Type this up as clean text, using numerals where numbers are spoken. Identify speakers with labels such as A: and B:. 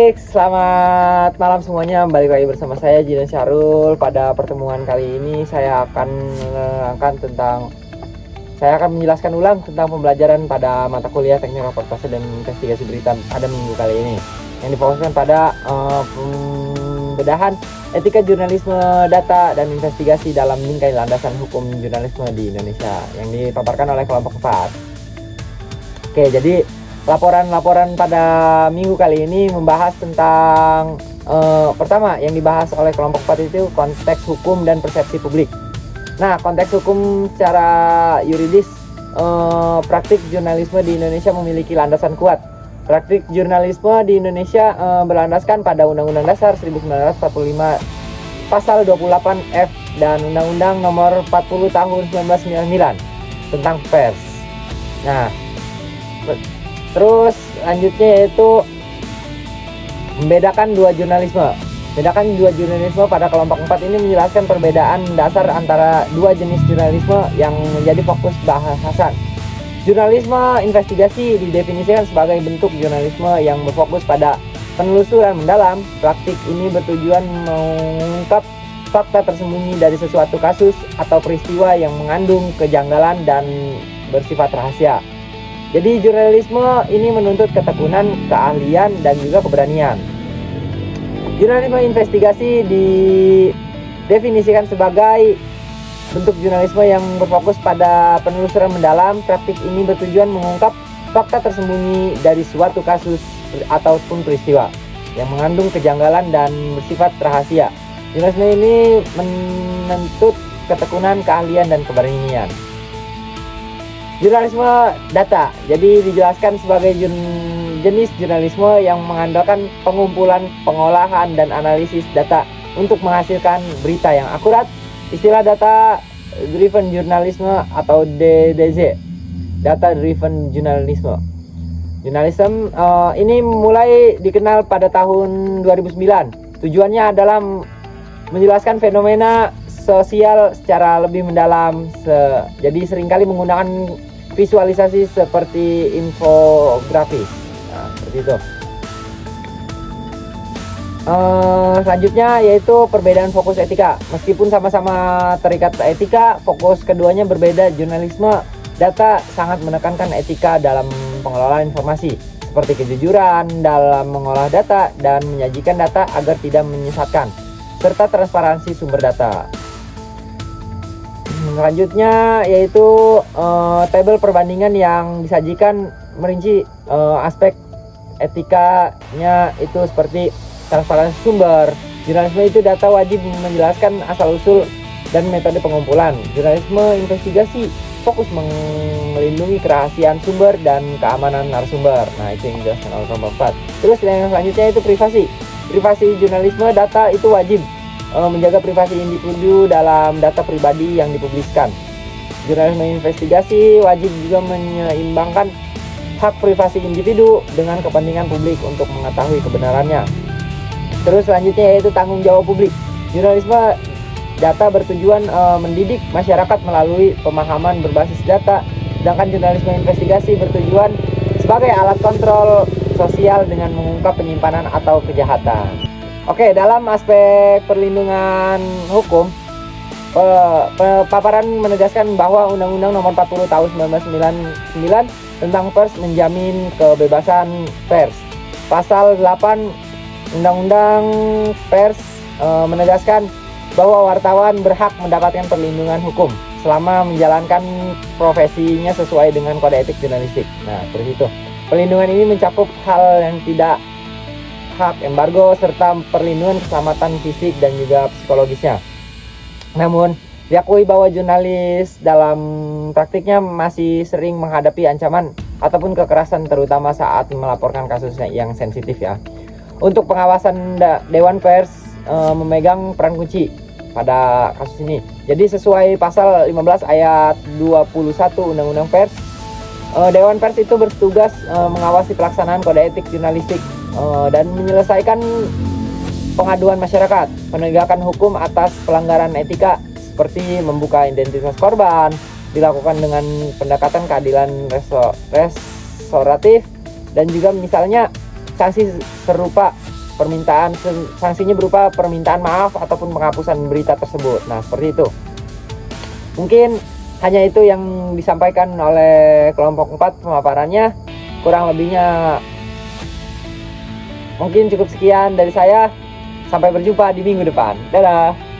A: baik, selamat malam semuanya. Balik lagi bersama saya Jidan Syahrul. Pada pertemuan kali ini saya akan menjelaskan ulang tentang pembelajaran pada mata kuliah Teknik Reportase dan Investigasi Berita pada minggu kali ini, yang difokuskan pada pembedahan etika jurnalisme, data, dan investigasi dalam bingkai landasan hukum jurnalisme di Indonesia yang dipaparkan oleh kelompok 4. Oke, jadi laporan pada minggu kali ini membahas tentang pertama yang dibahas oleh kelompok 4 itu konteks hukum dan persepsi publik. Nah, konteks hukum secara yuridis, praktik jurnalisme di Indonesia memiliki landasan kuat. Praktik jurnalisme di Indonesia berlandaskan pada Undang-Undang Dasar 1945 Pasal 28F dan Undang-Undang Nomor 40 Tahun 1999 tentang pers. Nah, terus lanjutnya yaitu membedakan dua jurnalisme. Bedakan dua jurnalisme pada kelompok 4 ini menjelaskan perbedaan dasar antara dua jenis jurnalisme yang menjadi fokus bahasan. Jurnalisme investigasi didefinisikan sebagai bentuk jurnalisme yang berfokus pada penelusuran mendalam. Praktik ini bertujuan mengungkap fakta tersembunyi dari sesuatu kasus atau peristiwa yang mengandung kejanggalan dan bersifat rahasia. Jadi jurnalisme ini menuntut ketekunan, keahlian, dan juga keberanian. Jurnalisme investigasi didefinisikan sebagai bentuk jurnalisme yang berfokus pada penelusuran mendalam. Praktik ini bertujuan mengungkap fakta tersembunyi dari suatu kasus ataupun peristiwa yang mengandung kejanggalan dan bersifat rahasia. Jurnalisme ini menuntut ketekunan, keahlian, dan keberanian. Jurnalisme data, jadi dijelaskan sebagai jenis jurnalisme yang mengandalkan pengumpulan, pengolahan, dan analisis data untuk menghasilkan berita yang akurat. Istilah data driven journalism atau DDJ, data driven journalism. Jurnalisme ini mulai dikenal pada tahun 2009. Tujuannya adalah menjelaskan fenomena sosial secara lebih mendalam. Jadi seringkali menggunakan visualisasi seperti infografis. Nah, seperti itu. Selanjutnya yaitu perbedaan fokus etika. Meskipun sama-sama terikat etika, fokus keduanya berbeda. Jurnalisme data sangat menekankan etika dalam pengelolaan informasi, seperti kejujuran dalam mengolah data dan menyajikan data agar tidak menyesatkan, serta transparansi sumber data. Selanjutnya yaitu tabel perbandingan yang disajikan merinci aspek etikanya itu seperti transparansi sumber. Jurnalisme itu data wajib menjelaskan asal-usul dan metode pengumpulan. Jurnalisme investigasi fokus melindungi kerahasiaan sumber dan keamanan narasumber. Nah, itu yang dijelaskan oleh kelompok 4. Terus yang selanjutnya itu privasi. Privasi jurnalisme data itu wajib menjaga privasi individu dalam data pribadi yang dipubliskan. Jurnalisme investigasi wajib juga menyeimbangkan hak privasi individu dengan kepentingan publik untuk mengetahui kebenarannya. Terus selanjutnya yaitu tanggung jawab publik. Jurnalisme data bertujuan mendidik masyarakat melalui pemahaman berbasis data, sedangkan jurnalisme investigasi bertujuan sebagai alat kontrol sosial dengan mengungkap penyimpanan atau kejahatan. Oke, dalam aspek perlindungan hukum, paparan menegaskan bahwa Undang-Undang Nomor 40 Tahun 1999 tentang pers menjamin kebebasan pers. Pasal 8 Undang-Undang Pers menegaskan bahwa wartawan berhak mendapatkan perlindungan hukum selama menjalankan profesinya sesuai dengan kode etik jurnalistik. Nah, seperti itu. Perlindungan ini mencakup hal yang tidak hak embargo serta perlindungan keselamatan fisik dan juga psikologisnya. Namun, diakui bahwa jurnalis dalam praktiknya masih sering menghadapi ancaman ataupun kekerasan, terutama saat melaporkan kasus yang sensitif ya. Untuk pengawasan Dewan Pers memegang peran kunci pada kasus ini. Jadi sesuai pasal 15 ayat 21 Undang-Undang Pers, Dewan Pers itu bertugas mengawasi pelaksanaan kode etik jurnalistik dan menyelesaikan pengaduan masyarakat, penegakan hukum atas pelanggaran etika seperti membuka identitas korban, dilakukan dengan pendekatan keadilan restoratif, dan juga misalnya sanksi serupa sanksinya berupa permintaan maaf ataupun penghapusan berita tersebut. Nah, seperti itu. Mungkin hanya itu yang disampaikan oleh kelompok 4 pemaparannya. Kurang lebihnya mungkin cukup sekian dari saya. Sampai berjumpa di minggu depan. Dadah.